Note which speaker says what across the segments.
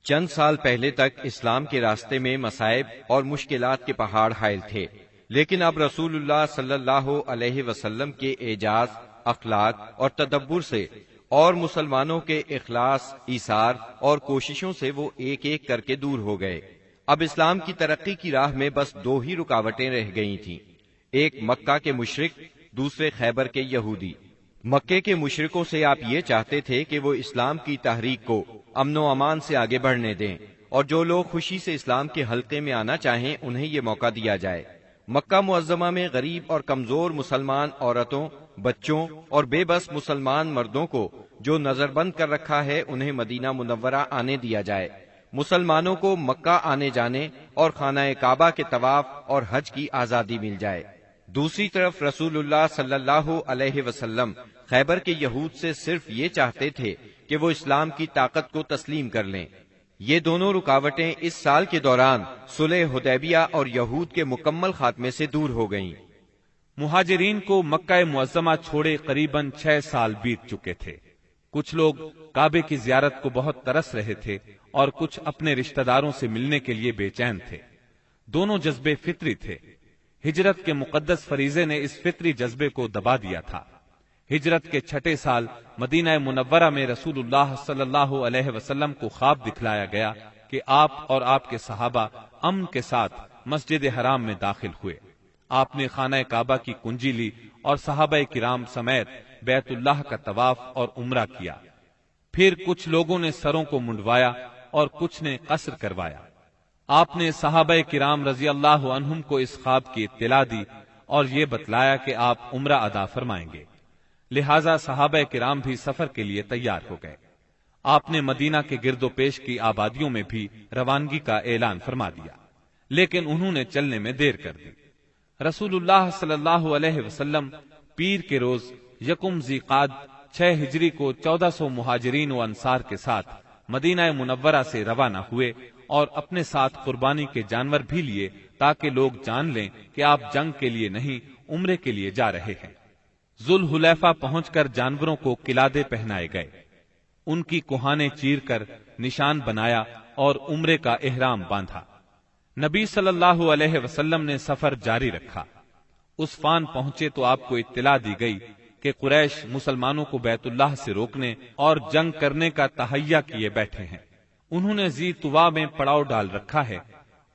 Speaker 1: چند سال پہلے تک اسلام کے راستے میں مصائب اور مشکلات کے پہاڑ حائل تھے، لیکن اب رسول اللہ صلی اللہ علیہ وسلم کے اعجاز، اخلاق اور تدبر سے اور مسلمانوں کے اخلاص، ایثار اور کوششوں سے وہ ایک ایک کر کے دور ہو گئے۔ اب اسلام کی ترقی کی راہ میں بس دو ہی رکاوٹیں رہ گئی تھیں، ایک مکہ کے مشرک، دوسرے خیبر کے یہودی۔ مکے کے مشرکوں سے آپ یہ چاہتے تھے کہ وہ اسلام کی تحریک کو امن و امان سے آگے بڑھنے دیں، اور جو لوگ خوشی سے اسلام کے حلقے میں آنا چاہیں انہیں یہ موقع دیا جائے۔ مکہ معظمہ میں غریب اور کمزور مسلمان عورتوں، بچوں اور بے بس مسلمان مردوں کو جو نظر بند کر رکھا ہے انہیں مدینہ منورہ آنے دیا جائے۔ مسلمانوں کو مکہ آنے جانے اور خانہ کعبہ کے طواف اور حج کی آزادی مل جائے۔ دوسری طرف رسول اللہ صلی اللہ علیہ وسلم خیبر کے یہود سے صرف یہ چاہتے تھے کہ وہ اسلام کی طاقت کو تسلیم کر لیں۔ یہ دونوں رکاوٹیں اس سال کے دوران صلح حدیبیہ اور یہود کے مکمل خاتمے سے دور ہو گئیں۔
Speaker 2: مہاجرین کو مکہ معظمہ چھوڑے قریباً 6 سال بیت چکے تھے۔ کچھ لوگ کعبے کی زیارت کو بہت ترس رہے تھے اور کچھ اپنے رشتہ داروں سے ملنے کے لیے بے چین تھے۔ دونوں جذبے فطری تھے۔ ہجرت کے مقدس فریضے نے اس فطری جذبے کو دبا دیا تھا۔ ہجرت کے 6 سال مدینہ منورہ میں رسول اللہ صلی اللہ علیہ وسلم کو خواب دکھلایا گیا کہ آپ اور آپ کے صحابہ امن کے ساتھ مسجد حرام میں داخل ہوئے۔ آپ نے خانہ کعبہ کی کنجی لی اور صحابہ کرام سمیت بیت اللہ کا طواف اور عمرہ کیا۔ پھر کچھ لوگوں نے سروں کو منڈوایا اور کچھ نے قصر کروایا۔ آپ نے صحابہ کرام رضی اللہ عنہم کو اس خواب کی اطلاع دی اور یہ بتلایا کہ آپ عمرہ ادا فرمائیں گے، لہذا صحابہ کرام بھی سفر کے لیے تیار ہو گئے۔ آپ نے مدینہ کے گرد و پیش کی آبادیوں میں بھی روانگی کا اعلان فرما دیا، لیکن انہوں نے چلنے میں دیر کر دی۔ رسول اللہ صلی اللہ علیہ وسلم پیر کے روز یکم ذی قعد 6 ہجری کو 1400 مہاجرین و انصار کے ساتھ مدینہ منورہ سے روانہ ہوئے اور اپنے ساتھ قربانی کے جانور بھی لیے تاکہ لوگ جان لیں کہ آپ جنگ کے لیے نہیں عمرے کے لیے جا رہے ہیں۔ ذوالحلیفہ پہنچ کر جانوروں کو قلادے پہنائے گئے، ان کی کوہانے چیر کر نشان بنایا اور عمرے کا احرام باندھا۔ نبی صلی اللہ علیہ وسلم نے سفر جاری رکھا۔ عسفان پہنچے تو آپ کو اطلاع دی گئی کہ قریش مسلمانوں کو بیت اللہ سے روکنے اور جنگ کرنے کا تہیہ کیے بیٹھے ہیں۔ انہوں نے ذی طوا میں پڑاؤ ڈال رکھا ہے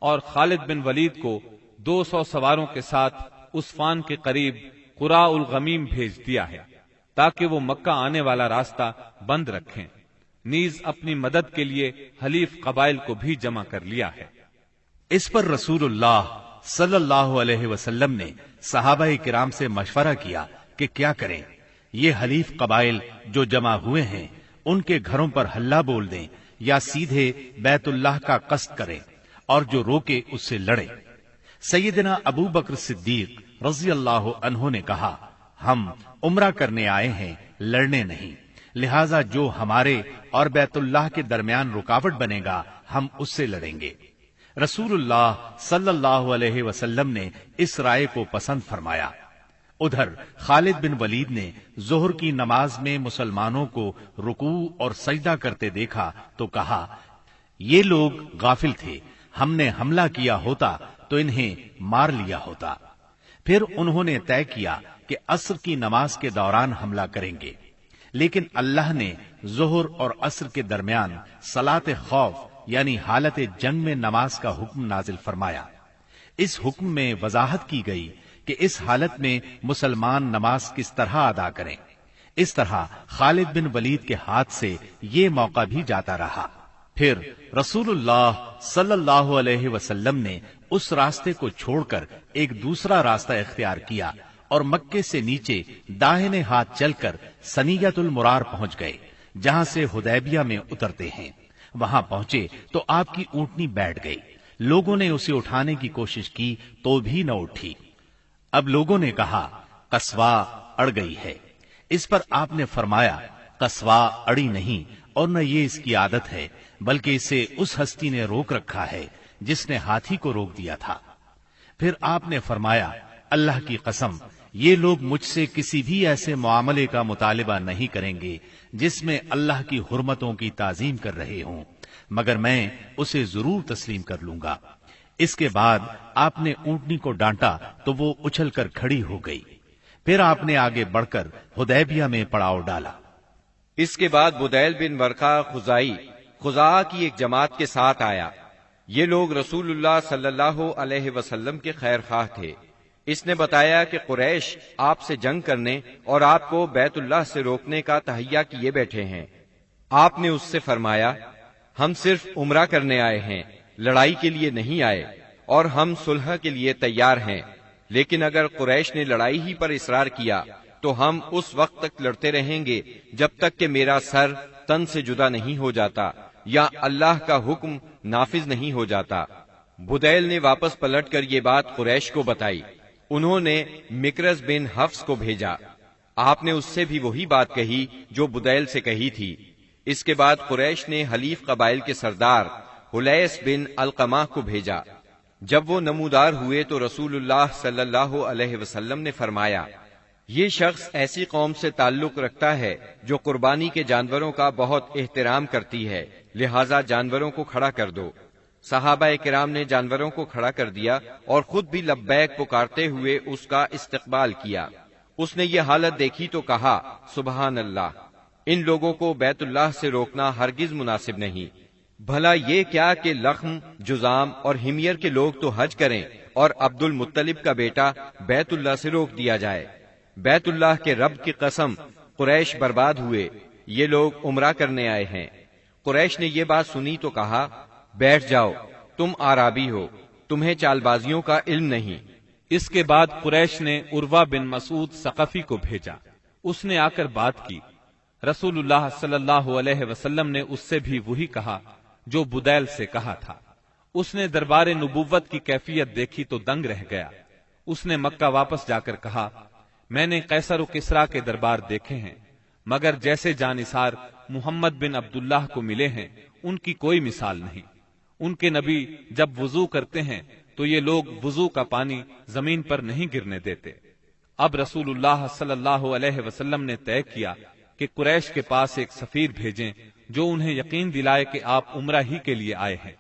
Speaker 2: اور خالد بن ولید کو 200 سواروں کے ساتھ عسفان کے قریب قراء الغمیم بھیج دیا ہے تاکہ وہ مکہ آنے والا راستہ بند رکھیں۔ نیز اپنی مدد کے لیے حلیف قبائل کو بھی جمع کر لیا ہے۔
Speaker 3: اس پر رسول اللہ صلی اللہ علیہ وسلم نے صحابہ کرام سے مشورہ کیا کہ کیا کریں۔ یہ حلیف قبائل جو جمع ہوئے ہیں ان کے گھروں پر ہلہ بول دیں یا سیدھے بیت اللہ کا قصد کریں، اور جو روکے اس سے لڑے۔ سیدنا ابو بکر صدیق رضی اللہ عنہ نے کہا، ہم عمرہ کرنے آئے ہیں، لڑنے نہیں، لہذا جو ہمارے اور بیت اللہ کے درمیان رکاوٹ بنے گا ہم اس سے لڑیں گے۔ رسول اللہ صلی اللہ علیہ وسلم نے اس رائے کو پسند فرمایا۔ ادھر خالد بن ولید نے ظہر کی نماز میں مسلمانوں کو رکوع اور سجدہ کرتے دیکھا تو کہا، یہ لوگ غافل تھے، ہم نے حملہ کیا ہوتا تو انہیں مار لیا ہوتا۔ پھر انہوں نے طے کیا کہ عصر کی نماز کے دوران حملہ کریں گے، لیکن اللہ نے ظہر اور عصر کے درمیان صلاۃ خوف یعنی حالت جنگ میں نماز کا حکم نازل فرمایا۔ اس حکم میں وضاحت کی گئی کہ اس حالت میں مسلمان نماز کس طرح ادا کریں۔ اس طرح خالد بن ولید کے ہاتھ سے یہ موقع بھی جاتا رہا۔ پھر رسول اللہ صلی اللہ علیہ وسلم نے اس راستے کو چھوڑ کر ایک دوسرا راستہ اختیار کیا اور مکے سے نیچے داہنے ہاتھ چل کر سنیت المرار پہنچ گئے، جہاں سے حدیبیہ میں اترتے ہیں۔ وہاں پہنچے تو آپ کی اونٹنی بیٹھ گئی۔ لوگوں نے اسے اٹھانے کی کوشش کی تو بھی نہ اٹھی۔ اب لوگوں نے کہا، قصوا اڑ گئی ہے۔ اس پر آپ نے فرمایا، قصوا اڑی نہیں اور نہ یہ اس کی عادت ہے، بلکہ اسے اس ہستی نے روک رکھا ہے جس نے ہاتھی کو روک دیا تھا۔ پھر آپ نے فرمایا، اللہ کی قسم، یہ لوگ مجھ سے کسی بھی ایسے معاملے کا مطالبہ نہیں کریں گے جس میں اللہ کی حرمتوں کی تعظیم کر رہے ہوں، مگر میں اسے ضرور تسلیم کر لوں گا۔ اس کے بعد آپ نے اونٹنی کو ڈانٹا تو وہ اچھل کر کھڑی ہو گئی۔ پھر آپ نے آگے بڑھ کر حدیبیہ میں پڑاؤ ڈالا۔
Speaker 1: اس کے بعد بدیل بن ورقہ خزائی خزاعہ کی ایک جماعت کے ساتھ آیا۔ یہ لوگ رسول اللہ صلی اللہ علیہ وسلم کے خیر خواہ تھے۔ اس نے بتایا کہ قریش آپ سے جنگ کرنے اور آپ کو بیت اللہ سے روکنے کا تہیہ کیے بیٹھے ہیں۔ آپ نے اس سے فرمایا، ہم صرف عمرہ کرنے آئے ہیں، لڑائی کے لیے نہیں آئے، اور ہم صلح کے لیے تیار ہیں، لیکن اگر قریش نے لڑائی ہی پر اصرار کیا تو ہم اس وقت تک لڑتے رہیں گے جب تک کہ میرا سر تن سے جدا نہیں ہو جاتا یا اللہ کا حکم نافذ نہیں ہو جاتا۔ بدیل نے واپس پلٹ کر یہ بات قریش کو بتائی۔ انہوں نے مکرز بن حفص کو بھیجا۔ آپ نے اس سے بھی وہی بات کہی جو بدیل سے کہی تھی۔ اس کے بعد قریش نے حلیف قبائل کے سردار حلیس بن علقمہ کو بھیجا۔ جب وہ نمودار ہوئے تو رسول اللہ صلی اللہ علیہ وسلم نے فرمایا، یہ شخص ایسی قوم سے تعلق رکھتا ہے جو قربانی کے جانوروں کا بہت احترام کرتی ہے، لہذا جانوروں کو کھڑا کر دو۔ صحابہ کرام نے جانوروں کو کھڑا کر دیا اور خود بھی لبیک پکارتے ہوئے اس کا استقبال کیا۔ اس نے یہ حالت دیکھی تو کہا، سبحان اللہ، ان لوگوں کو بیت اللہ سے روکنا ہرگز مناسب نہیں۔ بھلا یہ کیا کہ لخم، جذام اور حمیر کے لوگ تو حج کریں اور عبد المطلب کا بیٹا بیت اللہ سے روک دیا جائے۔ بیت اللہ کے رب کی قسم، قریش برباد ہوئے، یہ لوگ عمرہ کرنے آئے ہیں۔ قریش نے یہ بات سنی تو کہا، بیٹھ جاؤ، تم اعرابی ہو، تمہیں چال بازیوں کا علم نہیں۔
Speaker 2: اس کے بعد قریش نے عروہ بن مسعود ثقفی کو بھیجا۔ اس نے آ کر بات کی۔ رسول اللہ صلی اللہ علیہ وسلم نے اس سے بھی وہی کہا جو بدیل سے کہا تھا۔ اس نے دربار نبوت کی کیفیت دیکھی تو دنگ رہ گیا۔ اس نے مکہ واپس جا کر کہا، میں نے قیصر و کسریٰ کے دربار دیکھے ہیں، مگر جیسے جانثار محمد بن عبداللہ کو ملے ہیں ان کی کوئی مثال نہیں۔ ان کے نبی جب وضو کرتے ہیں تو یہ لوگ وضو کا پانی زمین پر نہیں گرنے دیتے۔ اب رسول اللہ صلی اللہ علیہ وسلم نے طے کیا کہ قریش کے پاس ایک سفیر بھیجیں جو انہیں یقین دلائے کہ آپ عمرہ ہی کے لیے آئے ہیں۔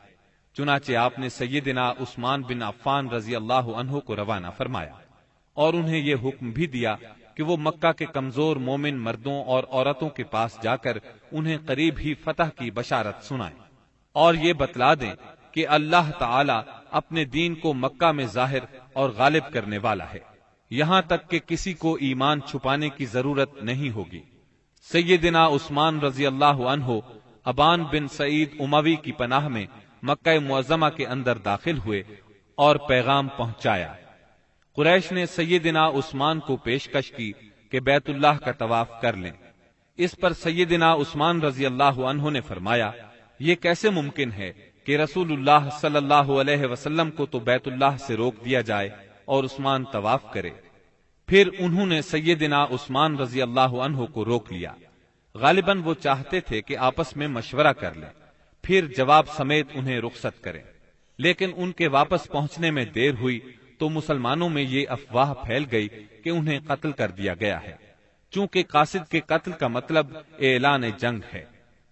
Speaker 2: چنانچہ آپ نے سیدنا عثمان بن عفان رضی اللہ عنہ کو روانہ فرمایا اور انہیں یہ حکم بھی دیا کہ وہ مکہ کے کمزور مومن مردوں اور عورتوں کے پاس جا کر انہیں قریب ہی فتح کی بشارت سنائیں اور یہ بتلا دیں کہ اللہ تعالی اپنے دین کو مکہ میں ظاہر اور غالب کرنے والا ہے، یہاں تک کہ کسی کو ایمان چھپانے کی ضرورت نہیں ہوگی۔ سیدنا عثمان رضی اللہ عنہ ابان بن سعید اموی کی پناہ میں مکہ معظمہ کے اندر داخل ہوئے اور پیغام پہنچایا۔ قریش نے سیدنا عثمان کو پیشکش کی کہ بیت اللہ کا طواف کر لیں۔ اس پر سیدنا عثمان رضی اللہ عنہ نے فرمایا، یہ کیسے ممکن ہے کہ رسول اللہ صلی اللہ علیہ وسلم کو تو بیت اللہ سے روک دیا جائے اور عثمان طواف کرے۔ پھر انہوں نے سیدنا عثمان رضی اللہ عنہ کو روک لیا۔ غالباً وہ چاہتے تھے کہ آپس میں مشورہ کر لیں، پھر جواب سمیت انہیں رخصت کریں، لیکن ان کے واپس پہنچنے میں دیر ہوئی تو مسلمانوں میں یہ افواہ پھیل گئی کہ انہیں قتل کر دیا گیا ہے۔ چونکہ قاصد کے قتل کا مطلب اعلان جنگ ہے،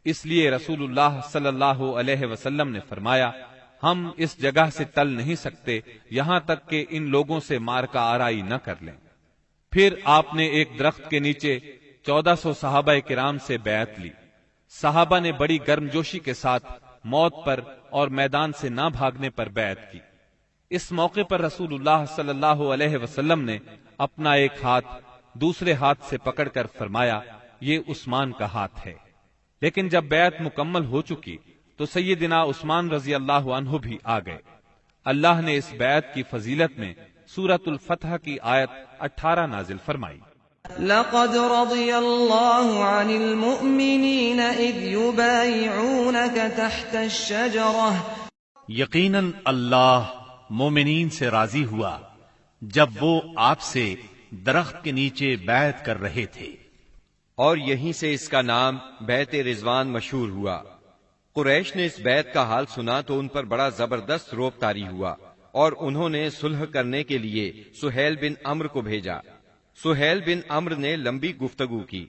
Speaker 2: اس لیے رسول اللہ صلی اللہ علیہ وسلم نے فرمایا، ہم اس جگہ سے ٹل نہیں سکتے یہاں تک کہ ان لوگوں سے مارکا آرائی نہ کر لیں۔ پھر آپ نے ایک درخت کے نیچے 1400 صحابہ کرام سے بیعت لی۔ صحابہ نے بڑی گرمجوشی کے ساتھ موت پر اور میدان سے نہ بھاگنے پر بیعت کی۔ اس موقع پر رسول اللہ صلی اللہ علیہ وسلم نے اپنا ایک ہاتھ دوسرے ہاتھ سے پکڑ کر فرمایا، یہ عثمان کا ہاتھ ہے۔ لیکن جب بیعت مکمل ہو چکی تو سیدنا عثمان رضی اللہ عنہ بھی آ گئے۔ اللہ نے اس بیعت کی فضیلت میں سورۃ الفتح کی آیت 18 نازل فرمائی۔
Speaker 4: لقد رضي الله عن المؤمنين إذ يبايعونك تحت الشجرة
Speaker 3: یقیناً اللہ مومنین سے راضی ہوا جب وہ آپ سے درخت کے نیچے بیعت کر رہے تھے،
Speaker 1: اور یہیں سے اس کا نام بیعت رضوان مشہور ہوا۔ قریش نے اس بیعت کا حال سنا تو ان پر بڑا زبردست روب طاری ہوا اور انہوں نے صلح کرنے کے لیے سہیل بن عمرو کو بھیجا۔ سہیل بن عمرو نے لمبی گفتگو کی۔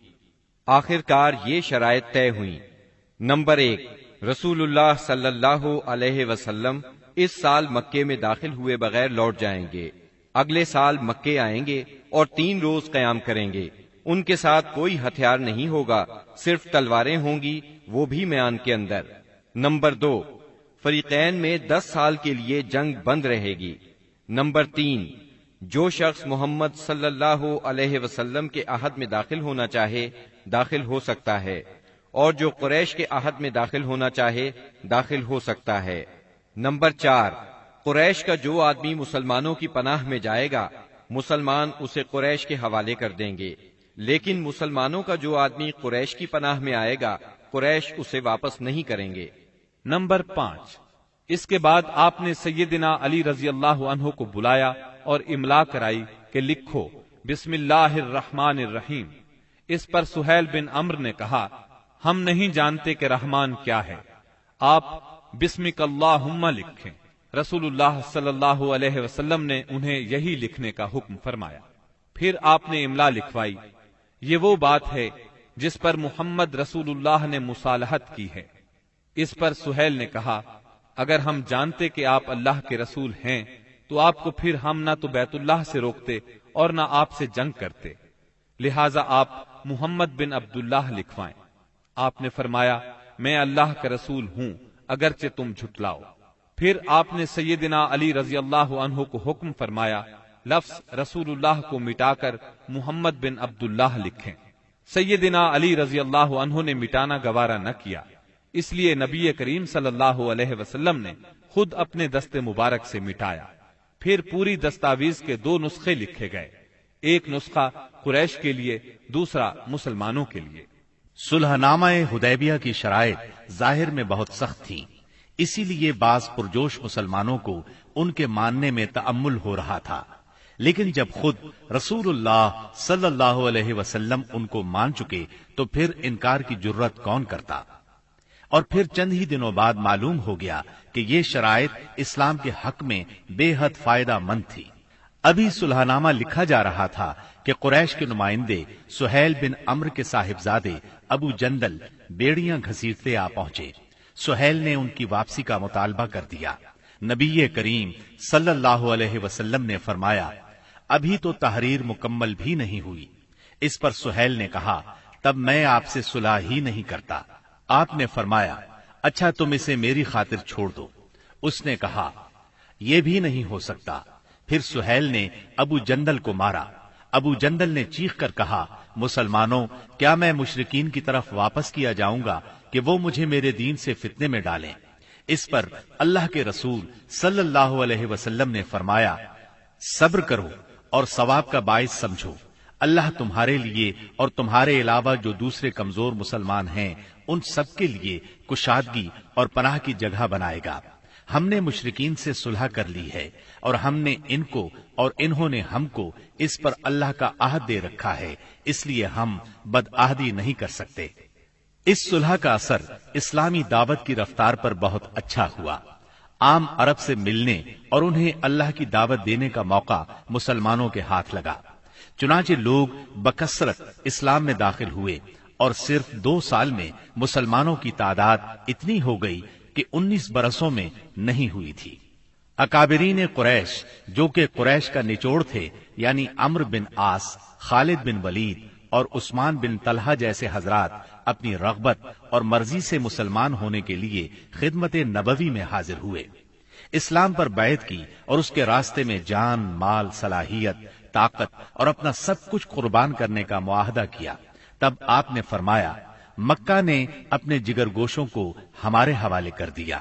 Speaker 1: آخر کار یہ شرائط طے ہوئیں۔ نمبر 1، رسول اللہ صلی اللہ علیہ وسلم اس سال مکے میں داخل ہوئے بغیر لوٹ جائیں گے، اگلے سال مکے آئیں گے اور 3 روز قیام کریں گے۔ ان کے ساتھ کوئی ہتھیار نہیں ہوگا، صرف تلواریں ہوں گی، وہ بھی میان کے اندر۔ نمبر 2، فریقین میں 10 سال کے لیے جنگ بند رہے گی۔ نمبر 3، جو شخص محمد صلی اللہ علیہ وسلم کے عہد میں داخل ہونا چاہے داخل ہو سکتا ہے، اور جو قریش کے عہد میں داخل ہونا چاہے داخل ہو سکتا ہے۔ نمبر 4، قریش کا جو آدمی مسلمانوں کی پناہ میں جائے گا مسلمان اسے قریش کے حوالے کر دیں گے، لیکن مسلمانوں کا جو آدمی قریش کی پناہ میں آئے گا قریش اسے واپس نہیں کریں گے۔
Speaker 2: نمبر 5، اس کے بعد آپ نے سیدنا علی رضی اللہ عنہ کو بلایا اور املا کرائی کہ لکھو بسم اللہ الرحمن الرحیم۔ اس پر سہیل بن عمرو نے کہا ہم نہیں جانتے کہ رحمان کیا ہے، آپ بسمک اللہم لکھیں۔ رسول اللہ صلی اللہ علیہ وسلم نے انہیں یہی لکھنے کا حکم فرمایا۔ پھر آپ نے املا لکھوائی، یہ وہ بات ہے جس پر محمد رسول اللہ نے مصالحت کی ہے۔ اس پر سہیل نے کہا اگر ہم جانتے کہ آپ اللہ کے رسول ہیں تو آپ کو پھر ہم نہ تو بیت اللہ سے روکتے اور نہ آپ سے جنگ کرتے، لہذا آپ محمد بن عبداللہ لکھوائیں۔ آپ نے فرمایا میں اللہ کا رسول ہوں اگرچہ تم جھٹلاؤ۔ پھر آپ نے سیدنا علی رضی اللہ عنہ کو حکم فرمایا لفظ رسول اللہ کو مٹا کر محمد بن عبداللہ لکھیں۔ سیدنا علی رضی اللہ عنہ نے مٹانا گوارا نہ کیا، اس لیے نبی کریم صلی اللہ علیہ وسلم نے خود اپنے دست مبارک سے مٹایا۔ پھر پوری دستاویز کے 2 نسخے لکھے گئے، ایک نسخہ قریش کے لیے، دوسرا مسلمانوں کے لیے۔
Speaker 3: صلح نامہ حدیبیہ کی شرائط ظاہر میں بہت سخت تھیں، اسی لیے بعض پرجوش مسلمانوں کو ان کے ماننے میں تأمل ہو رہا تھا، لیکن جب خود رسول اللہ صلی اللہ علیہ وسلم ان کو مان چکے تو پھر انکار کی جرت کون کرتا؟ اور پھر چند ہی دنوں بعد معلوم ہو گیا کہ یہ شرائط اسلام کے حق میں بے حد فائدہ مند تھی۔ ابھی صلح نامہ لکھا جا رہا تھا کہ قریش کے نمائندے سہیل بن عمرو کے صاحبزادے ابو جندل بیڑیاں گھسیٹتے آ پہنچے۔ سہیل نے ان کی واپسی کا مطالبہ کر دیا۔ نبی کریم صلی اللہ علیہ وسلم نے فرمایا ابھی تو تحریر مکمل بھی نہیں ہوئی۔ اس پر سہیل نے کہا تب میں آپ سے صلح ہی نہیں کرتا۔ آپ نے فرمایا اچھا تم اسے میری خاطر چھوڑ دو۔ اس نے کہا یہ بھی نہیں ہو سکتا۔ پھر سہیل نے ابو جندل کو مارا۔ ابو جندل نے چیخ کر کہا مسلمانوں کیا میں مشرکین کی طرف واپس کیا جاؤں گا کہ وہ مجھے میرے دین سے فتنے میں ڈالیں؟ اس پر اللہ کے رسول صلی اللہ علیہ وسلم نے فرمایا صبر کرو اور ثواب کا باعث سمجھو، اللہ تمہارے لیے اور تمہارے علاوہ جو دوسرے کمزور مسلمان ہیں ان سب کے لیے کشادگی اور پناہ کی جگہ بنائے گا۔ ہم نے مشرکین سے صلح کر لی ہے اور ہم نے ان کو اور انہوں نے ہم کو اس پر اللہ کا عہد دے رکھا ہے، اس لیے ہم بدعہدی نہیں کر سکتے۔ اس صلح کا اثر اسلامی دعوت کی رفتار پر بہت اچھا ہوا۔ عام عرب سے ملنے اور انہیں اللہ کی دعوت دینے کا موقع مسلمانوں کے ہاتھ لگا، چنانچہ لوگ بکثرت اسلام میں داخل ہوئے اور صرف 2 سال میں مسلمانوں کی تعداد اتنی ہو گئی کہ 19 برسوں میں نہیں ہوئی تھی۔ اکابرین قریش جو کہ قریش کا نچوڑ تھے یعنی عمرو بن عاص، خالد بن ولید اور عثمان بن طلحہ جیسے حضرات اپنی رغبت اور مرضی سے مسلمان ہونے کے لیے خدمت نبوی میں حاضر ہوئے، اسلام پر بیعت کی اور اس کے راستے میں جان، مال، صلاحیت، طاقت اور اپنا سب کچھ قربان کرنے کا معاہدہ کیا۔ تب آپ نے فرمایا مکہ نے اپنے جگر گوشوں کو ہمارے حوالے کر دیا۔